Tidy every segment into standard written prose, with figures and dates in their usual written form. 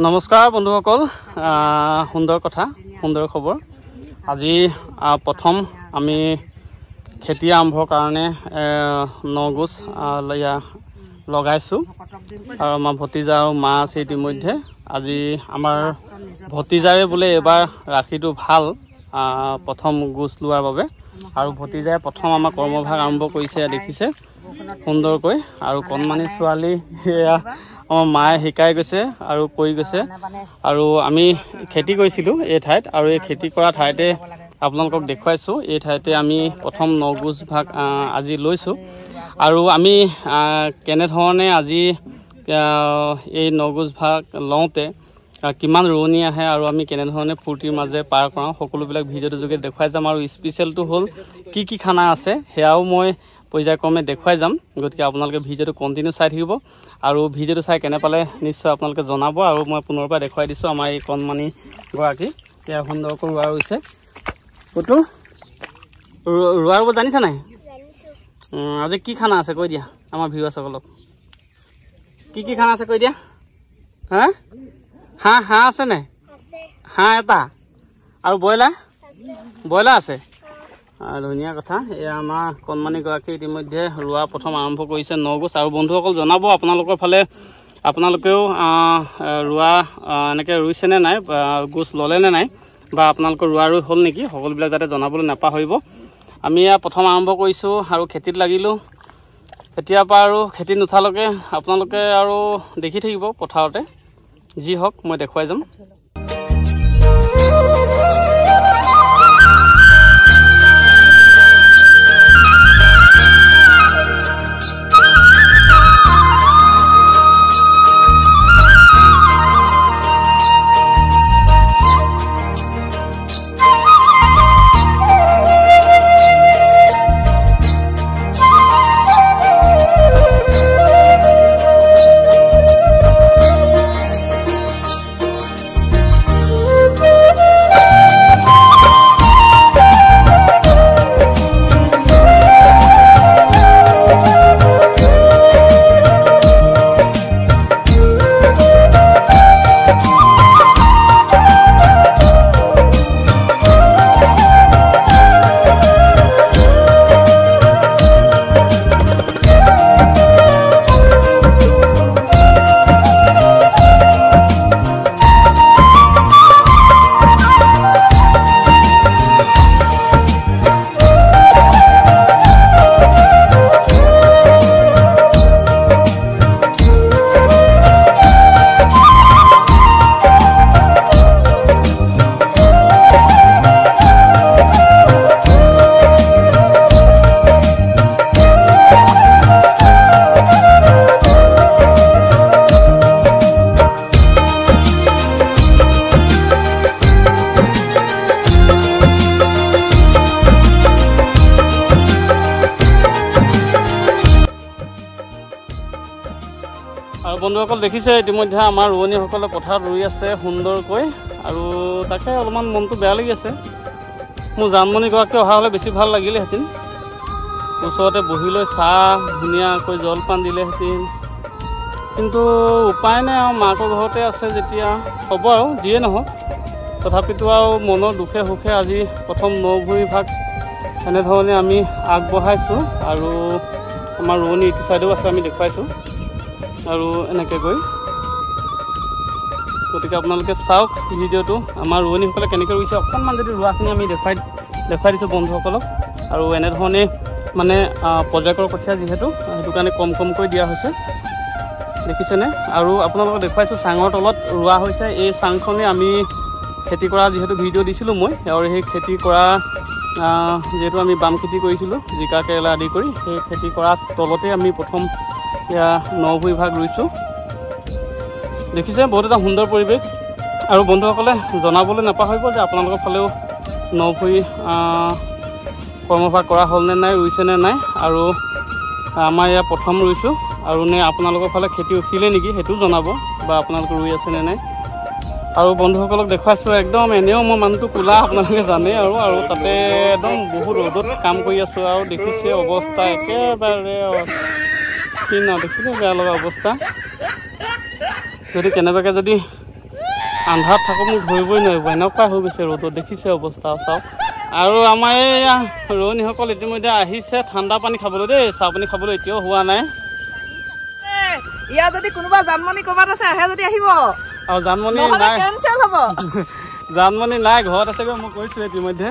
নমস্কাৰ বন্ধুসকল, সুন্দৰ কথা, সুন্দৰ খবৰ। আজি প্ৰথম আমি খেতি আৰম্ভৰ কাৰণে নগুজ লগাইছোঁ আৰু আমাৰ ভতিজা আৰু মা আছে। ইতিমধ্যে আজি আমাৰ ভতিজাৰে বোলে এবাৰ ৰাখিটো ভাল, প্ৰথম গুজ লোৱাৰ বাবে, আৰু ভতিজাই প্ৰথম আমাৰ কৰ্মভাগ আৰম্ভ কৰিছে। দেখিছে সুন্দৰকৈ, আৰু কণমানি ছোৱালী এয়া আমাৰ মায়ে শিকাই গৈছে আৰু কৰি গৈছে। আৰু আমি খেতি কৰিছিলোঁ এই ঠাইত, আৰু এই খেতি কৰা ঠাইতে আপোনালোকক দেখুৱাইছোঁ। এই ঠাইতে আমি প্ৰথম নগুজ ভাগ আজি লৈছোঁ, আৰু আমি কেনেধৰণে আজি এই নগুজ ভাগ লওঁতে কিমান ৰোৱনী আহে আৰু আমি কেনেধৰণে ফূৰ্তিৰ মাজে পাৰ কৰাওঁ, সকলোবিলাক ভিডিঅ'টোৰ যোগে দেখুৱাই যাম। আৰু স্পেচিয়েলটো হ'ল কি খানা আছে সেয়াও মই পৰ্যায়ক্ৰমে দেখুৱাই যাম। গতিকে আপোনালোকে ভিডিঅ'টো কণ্টিনিউ চাই থাকিব, আৰু ভিডিঅ'টো চাই কেনে পালে নিশ্চয় আপোনালোকে জনাব। আৰু মই পুনৰবাৰ দেখুৱাই দিছোঁ আমাৰ এই কণমানিগৰাকী এয়া সুন্দৰকৈ ৰোৱা হৈছে। ক'তো ৰোৱা ৰুব জানিছা নাই? আজি কি খানা আছে কৈ দিয়া আমাৰ ভিউৱাৰসকলক। কি খানা আছে কৈ দিয়া। হাঁহ আছে নাই? হাঁহ এটা আৰু ব্ৰইলাৰ আছে। ধুনীয়া কথা। এয়া আমাৰ কণমানিগৰাকী ইতিমধ্যে ৰোৱা প্ৰথম আৰম্ভ কৰিছে নগুজ। আৰু বন্ধুসকল জনাব আপোনালোকৰ ফালে, আপোনালোকেও ৰোৱা এনেকৈ ৰুইছেনে নাই, গুজ ল'লেনে নাই, বা আপোনালোকৰ ৰোৱা ৰুই হ'ল নেকি, সকলোবিলাক যাতে জনাবলৈ নাপাহৰিব। আমি এয়া প্ৰথম আৰম্ভ কৰিছোঁ আৰু খেতিত লাগিলোঁ। এতিয়াৰ পৰা আৰু খেতি নুঠালৈকে আপোনালোকে আৰু দেখি থাকিব পথাৰতে, যি হওক মই দেখুৱাই যাম। আৰু বন্ধুসকল দেখিছে ইতিমধ্যে আমাৰ ৰোৱনীসকলে পথাৰত ৰুই আছে সুন্দৰকৈ, আৰু তাকে অলপমান মনটো বেয়া লাগি আছে। মোৰ জানমণিগৰাকী অহা হ'লে বেছি ভাল লাগিলেহেঁতেন, ওচৰতে বহি লৈ চাহ ধুনীয়াকৈ জলপান দিলেহেঁতেন, কিন্তু উপায় নাই আৰু মাকৰ ঘৰতে আছে যেতিয়া, হ'ব আৰু যিয়ে নহওক। তথাপিতো আৰু মনৰ দুখে সুখে আজি প্ৰথম নভুৰি ভাগ এনেধৰণে আমি আগবঢ়াইছোঁ। আৰু আমাৰ ৰোৱনী ইটো ছাইডেও আছে, আমি দেখুৱাইছোঁ আৰু এনেকৈ গৈ। গতিকে আপোনালোকে চাওক ভিডিঅ'টো, আমাৰ ৰোৱনীসকলে কেনেকৈ ৰুইছে। অকণমান যদি ৰোৱাখিনি আমি দেখুৱাই দিছোঁ বন্ধুসকলক। আৰু এনেধৰণে মানে পৰ্যায়ক্ৰমৰ কঠীয়া যিহেতু, সেইটো কাৰণে কমকৈ দিয়া হৈছে, দেখিছেনে। আৰু আপোনালোকক দেখুৱাইছোঁ চাঙৰ তলত ৰোৱা হৈছে। এই চাংখনে আমি খেতি কৰা যিহেতু ভিডিঅ' দিছিলোঁ মই, আৰু সেই খেতি কৰা যিহেতু আমি বাম খেতি কৰিছিলোঁ জিকা কেৰেলা আদি কৰি, সেই খেতি কৰা তলতে আমি প্ৰথম এয়া নভুৰি ভাগ ৰুইছোঁ। দেখিছে বহুত এটা সুন্দৰ পৰিৱেশ। আৰু বন্ধুসকলে জনাবলৈ নাপাহৰিব যে আপোনালোকৰ ফালেও নভুৰি কৰ্মভাগ কৰা হ'লনে নাই, ৰুইছেনে নাই। আৰু আমাৰ ইয়াত প্ৰথম ৰুইছোঁ, আৰু নে আপোনালোকৰ ফালে খেতি উঠিলে নেকি সেইটোও জনাব, বা আপোনালোকে ৰুই আছেনে নাই। আৰু বন্ধুসকলক দেখুৱাইছোঁ একদম, এনেও মই মানুহটো কোলা আপোনালোকে জানে, আৰু তাতে একদম বহুত ৰ'দত কাম কৰি আছোঁ। আৰু দেখিছে অৱস্থা একেবাৰে কি ন, দেখিলে বেয়া লগা অৱস্থা। যদি কেনেবাকৈ যদি আন্ধাৰত থাকোঁ মোক ধৰিবই নোৱাৰিব এনেকুৱা হৈ গৈছে ৰ'দত দেখিছে অৱস্থা চাওক আৰু আমাৰ এই ৰোৱনীসকল ইতিমধ্যে আহিছে ঠাণ্ডা পানী খাবলৈ দেই চাহ পানী খাবলৈ এতিয়াও হোৱা নাই ইয়াত যদি কোনোবা জানমণি ক'ৰবাত আছে আহে যদি আহিব আৰু জানমণি নাই কেনচেল হ'ব জানমণি নাই ঘৰত আছে মই কৈছোঁ ইতিমধ্যে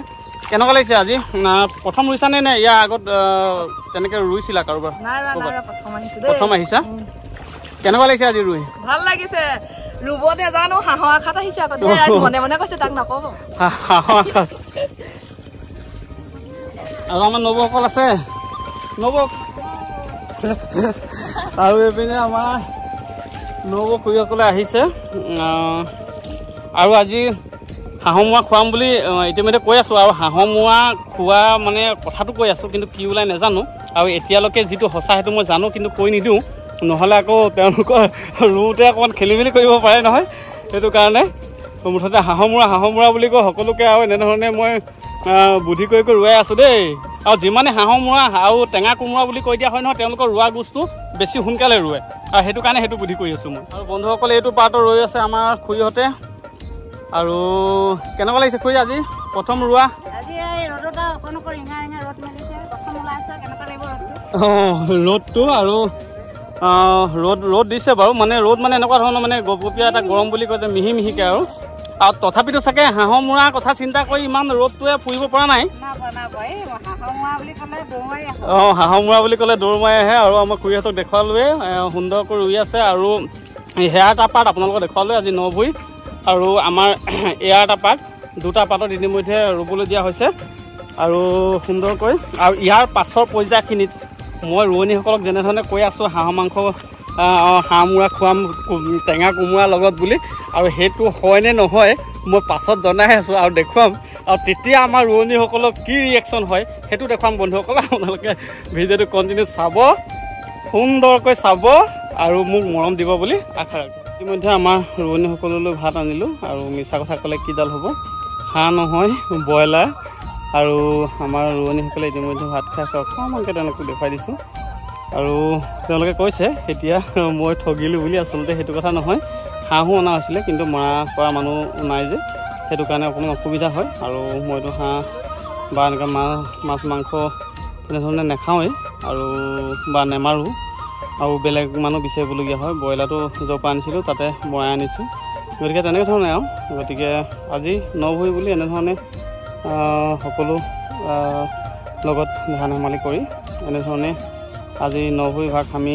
কেনেকুৱা লাগিছে আজি প্ৰথম ৰুইছানে নে ইয়াৰ আগত তেনেকৈ ৰুইছিলা কাৰোবাৰ প্ৰথম আহিছা কেনেকুৱা লাগিছে আজি ৰুই ভাল লাগিছে ৰুব নেজানো হাঁহৰ আশাত আহিছে আকৌ মনে মনে কৈছে তাক নক'ব হাঁহৰ আশাত আৰু আমাৰ নবৌসকল আছে নবৌ আৰু এইপিনে আমাৰ নবৌ খুৰীসকলে আহিছে আৰু আজি হাঁহৰ মোৱা খুৱাম বুলি ইতিমধ্যে কৈ আছোঁ আৰু হাঁহৰ মোৱা খোৱা মানে কথাটো কৈ আছোঁ কিন্তু কি ওলাই নাজানো আৰু এতিয়ালৈকে যিটো সঁচা সেইটো মই জানো কিন্তু কৈ নিদিওঁ নহ'লে আকৌ তেওঁলোকৰ ৰুওঁতে অকণমান খেলি মেলি কৰিব পাৰে নহয় সেইটো কাৰণে মুঠতে হাঁহৰ মোৱা বুলি কয় সকলোকে আৰু এনেধৰণে মই বুদ্ধি কৰি ৰুৱাই আছোঁ দেই আৰু যিমানে হাঁহৰ মোৱা আৰু টেঙা কোমোৰা বুলি কৈ দিয়া হয় নহয় তেওঁলোকৰ ৰোৱা বস্তু বেছি সোনকালে ৰুৱে আৰু সেইটো কাৰণে সেইটো বুদ্ধি কৰি আছোঁ মই আৰু বন্ধুসকলে এইটো পাৰ্টত ৰৈ আছে আমাৰ খুৰীহঁতে আৰু কেনেকুৱা লাগিছে খুৰী আজি প্ৰথম ৰোৱা ৰ'দটো আৰু ৰ'দ দিছে বাৰু মানে ৰ'দ মানে এনেকুৱা ধৰণৰ মানে গপগপীয়া এটা গৰম বুলি কয় যে মিহি মিহিকৈ আৰু তথাপিতো চাগে হাঁহৰ মোৱাৰ কথা চিন্তা কৰি ইমান ৰ'দটোৱে পুৰিব পৰা নাই হাঁহৰ মোৱা বুলি ক'লে দৌৰ মাৰি আহে আৰু আমাৰ খুৰীহঁতক দেখুৱালোৱে সুন্দৰকৈ ৰুই আছে আৰু হেয়াৰ এটা পাৰ্ট আপোনালোকক দেখুৱালোৱে আজি নভুই আৰু আমাৰ এয়াৰ এটা পাৰ্ট দুটা পাৰ্টত ইতিমধ্যে ৰুবলৈ দিয়া হৈছে আৰু সুন্দৰকৈ আৰু ইয়াৰ পাছৰ পৰ্যায়খিনিত মই ৰোৱনীসকলক যেনেধৰণে কৈ আছোঁ হাঁহৰ মাংস হাঁহ মোৰা খুৱাম টেঙা কোমোৰাৰ লগত বুলি আৰু সেইটো হয়নে নহয় মই পাছত জনাই আছোঁ আৰু দেখুৱাম আৰু তেতিয়া আমাৰ ৰোৱনীসকলক কি ৰিয়েকশ্যন হয় সেইটো দেখুৱাম বন্ধুসকল আপোনালোকে ভিডিঅ'টো কণ্টিনিউ চাব সুন্দৰকৈ চাব আৰু মোক মৰম দিব বুলি আশা ৰাখোঁ ইতিমধ্যে আমাৰ ৰোৱনীসকললৈ ভাত আনিলোঁ আৰু মিছা কথা ক'লে কিডাল হ'ব হাঁহ নহয় ব্ৰইলাৰ আৰু আমাৰ ৰোৱনীসকলে ইতিমধ্যে ভাত খাই আছে অকণমানকৈ তেওঁলোকক দেখুৱাই দিছোঁ আৰু তেওঁলোকে কৈছে এতিয়া মই ঠগিলোঁ বুলি আচলতে সেইটো কথা নহয় হাঁহো অনা হৈছিলে কিন্তু মৰা কৰা মানুহ নাই যে সেইটো কাৰণে অকণমান অসুবিধা হয় আৰু মইতো হাঁহ বা এনেকৈ মাছ মাংস তেনেধৰণে নাখাওঁৱেই আৰু বা নেমাৰোঁ আৰু বেলেগ মানুহ বিচাৰিবলগীয়া হয় ব্ৰইলাৰটো য'ৰ পৰা আনিছিলোঁ তাতে মৰাই আনিছোঁ গতিকে তেনেধৰণে আৰু গতিকে আজি নভুই বুলি এনেধৰণে সকলো লগত ধান ধেমালি কৰি এনেধৰণে আজি নভুই ভাগ আমি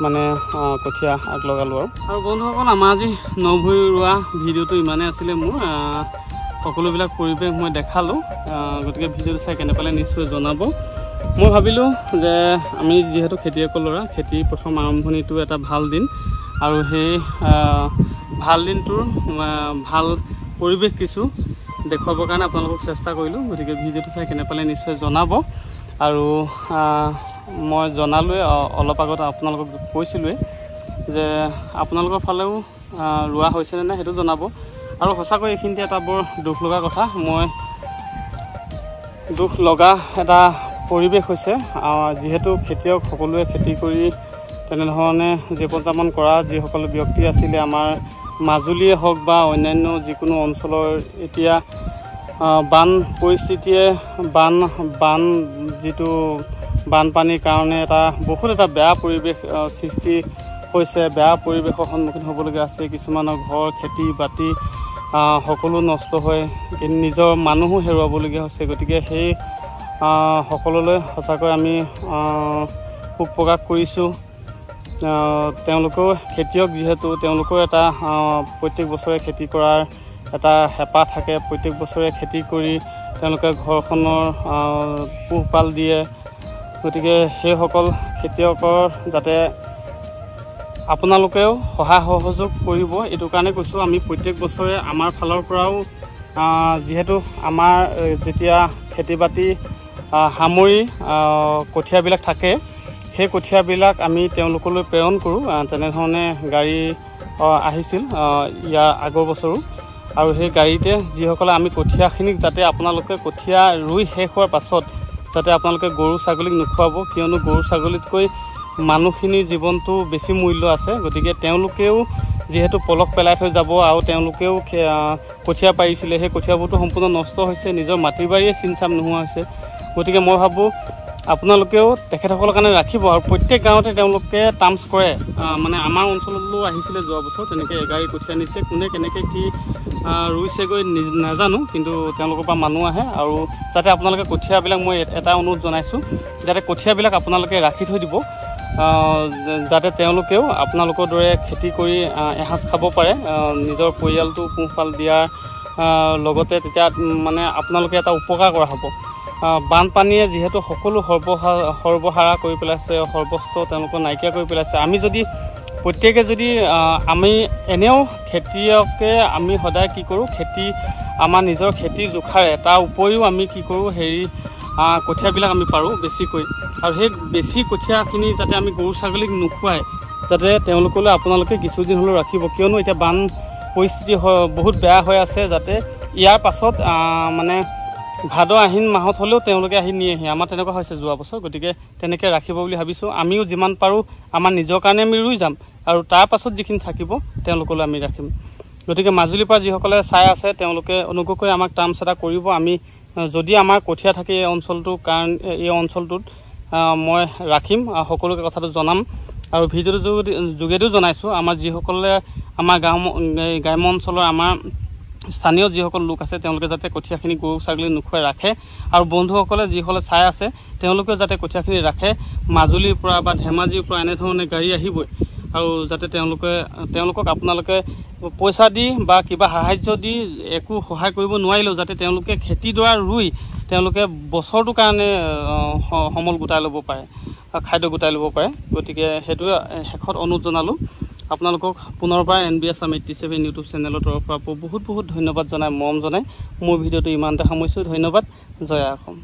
মানে কঠীয়া আগ লগালোঁ আৰু বন্ধুসকল আমাৰ আজি নভুই ৰোৱা ভিডিঅ'টো ইমানেই আছিলে মোৰ সকলোবিলাক পৰিৱেশ মই দেখালোঁ গতিকে ভিডিঅ'টো চাই কেনে পালে নিশ্চয় জনাব মই ভাবিলোঁ যে আমি যিহেতু খেতিয়কৰ ল'ৰা খেতিৰ প্ৰথম আৰম্ভণিটো এটা ভাল দিন আৰু সেই ভাল দিনটোৰ ভাল পৰিৱেশ কিছু দেখুৱাবৰ কাৰণে আপোনালোকক চেষ্টা কৰিলোঁ গতিকে ভিডিঅ'টো চাই কেনে পালে নিশ্চয় জনাব আৰু মই জনালোৱে অলপ আগত আপোনালোকক কৈছিলোঁৱে যে আপোনালোকৰ ফালেও ৰোৱা হৈছেনে নাই সেইটো জনাব আৰু সঁচাকৈ এইখিনিতে এটা বৰ দুখ লগা কথা মই দুখ লগা এটা পৰিৱেশ হৈছে যিহেতু খেতিয়ক সকলোৱে খেতি কৰি তেনেধৰণে জীৱন যাপন কৰা যিসকল ব্যক্তি আছিলে আমাৰ মাজুলীয়ে হওক বা অন্যান্য যিকোনো অঞ্চলৰ এতিয়া বান পৰিস্থিতিয়ে যিটো বানপানীৰ কাৰণে বহুত এটা বেয়া পৰিৱেশ সৃষ্টি হৈছে বেয়া পৰিৱেশৰ সন্মুখীন হ'বলগীয়া আছে কিছুমানৰ ঘৰ খেতি বাতি সকলো নষ্ট হয় নিজৰ মানুহো হেৰুৱাবলগীয়া হৈছে গতিকে সেই সকলোলৈ সঁচাকৈ আমি শোক প্ৰকাশ কৰিছোঁ তেওঁলোকেও খেতিয়ক যিহেতু তেওঁলোকৰ এটা প্ৰত্যেক বছৰে খেতি কৰাৰ এটা হেঁপাহ থাকে প্ৰত্যেক বছৰে খেতি কৰি তেওঁলোকে ঘৰখনৰ পোহপাল দিয়ে গতিকে সেইসকল খেতিয়কৰ যাতে আপোনালোকেও সহায় সহযোগ কৰিব এইটো কাৰণে কৈছোঁ আমি প্ৰত্যেক বছৰে আমাৰ ফালৰ পৰাও যিহেতু আমাৰ যেতিয়া খেতি বাতি সামৰি কঠীয়াবিলাক থাকে সেই কঠীয়াবিলাক আমি তেওঁলোকলৈ প্ৰেৰণ কৰোঁ তেনেধৰণে গাড়ী আহিছিল ইয়াৰ আগৰ বছৰো আৰু সেই গাড়ীতে যিসকলে আমি কঠীয়াখিনিক যাতে আপোনালোকে কঠীয়া ৰুই শেষ হোৱাৰ পাছত যাতে আপোনালোকে গৰু ছাগলীক নোখোৱাব কিয়নো গৰু ছাগলীতকৈ মানুহখিনিৰ জীৱনটো বেছি মূল্য আছে গতিকে তেওঁলোকেও যিহেতু পলস পেলাই থৈ যাব আৰু তেওঁলোকেও কঠীয়া পাৰিছিলে, সেই কঠীয়াবোৰতো সম্পূৰ্ণ নষ্ট হৈছে, নিজৰ মাটি বাৰীয়ে চিন-চাম নোহোৱা হৈছে। গতিকে মই ভাবোঁ আপোনালোকেও তেখেতসকলৰ কাৰণে ৰাখিব। আৰু প্ৰত্যেক গাঁৱতে তেওঁলোকে টাৰ্মছ কৰে, মানে আমাৰ অঞ্চললৈও আহিছিলে যোৱা বছৰ, তেনেকৈ এগাড়ী কঠীয়া নিছে। কোনে কেনেকৈ কি ৰুইছেগৈ নাজানো, কিন্তু তেওঁলোকৰ পৰা মানুহ আহে। আৰু যাতে আপোনালোকে কঠীয়াবিলাক, মই এটা অনুৰোধ জনাইছোঁ, যাতে কঠীয়াবিলাক আপোনালোকে ৰাখি থৈ দিব, যাতে তেওঁলোকেও আপোনালোকৰ দৰে খেতি কৰি এসাঁজ খাব পাৰে, নিজৰ পৰিয়ালটো পোহপাল দিয়াৰ লগতে তেতিয়া মানে আপোনালোকে এটা উপকাৰ কৰা হ'ব। বানপানীয়ে যিহেতু সকলো সৰ্বহাৰা কৰি পেলাইছে, সৰ্বস্ত তেওঁলোকৰ নাইকিয়া কৰি পেলাইছে। আমি যদি প্ৰত্যেকে যদি আমি এনেও খেতিয়কে আমি সদায় কি কৰোঁ, আমাৰ নিজৰ খেতিৰ জোখাৰে তাৰ উপৰিও আমি কি কৰোঁ, কঠীয়াবিলাক আমি পাৰোঁ বেছিকৈ। আৰু সেই বেছি কঠীয়াখিনি যাতে আমি গৰু ছাগলীক নোখোৱাই, যাতে তেওঁলোকলৈ আপোনালোকে কিছুদিন হ'লেও ৰাখিব। কিয়নো এতিয়া বান পৰিস্থিতি বহুত বেয়া হৈ আছে, যাতে ইয়াৰ পাছত মানে ভাদ আহিন মাহত হ'লেও তেওঁলোকে আহি নিয়েহি। আমাৰ তেনেকুৱা হৈছে যোৱা বছৰ। গতিকে তেনেকৈ ৰাখিব বুলি ভাবিছোঁ। আমিও যিমান পাৰোঁ আমাৰ নিজৰ কাৰণে আমি ৰুই যাম, আৰু তাৰ পাছত যিখিনি থাকিব তেওঁলোকলৈ আমি ৰাখিম। গতিকে মাজুলীৰ পৰা যিসকলে চাই আছে তেওঁলোকে অনুগ্ৰহ কৰি আমাক টাৰ্মছ এটা কৰিব। আমি যদি আমাৰ কঠীয়া থাকে এই অঞ্চলটোত মই ৰাখিম, সকলোকে কথাটো জনাম। আৰু ভিডিঅ'টোৰ যোগেদিও জনাইছোঁ, আমাৰ যিসকলে আমাৰ গ্ৰাম্য অঞ্চলৰ আমাৰ স্থানীয় যিসকল লোক আছে তেওঁলোকে যাতে কঠীয়াখিনি গৰু ছাগলী নোখোৱাই ৰাখে। আৰু বন্ধুসকলে যিসকলে চাই আছে তেওঁলোকেও যাতে কঠীয়াখিনি ৰাখে। মাজুলীৰ পৰা বা ধেমাজিৰ পৰা এনেধৰণে গাড়ী আহিবই, আৰু যাতে তেওঁলোকক আপোনালোকে পইচা দি বা কিবা সাহাৰ্য দি একো সহায় কৰিব নোৱাৰিলেও যাতে তেওঁলোকে খেতিডৰা ৰুই তেওঁলোকে বছৰটোৰ কাৰণে সমল গোটাই ল'ব পাৰে, খাদ্য গোটাই ল'ব পাৰে। গতিকে সেইটোৱে শেষত অনুৰোধ জনালোঁ। আপোনালোকক পুনৰবাৰ NB Assam 87 ইউটিউব চেনেলৰ তৰফৰ পৰা বহুত বহুত ধন্যবাদ জনাই, মৰম জনাই মোৰ ভিডিঅ'টো ইমানতে সামৰিছোঁ। ধন্যবাদ। জয় অসম।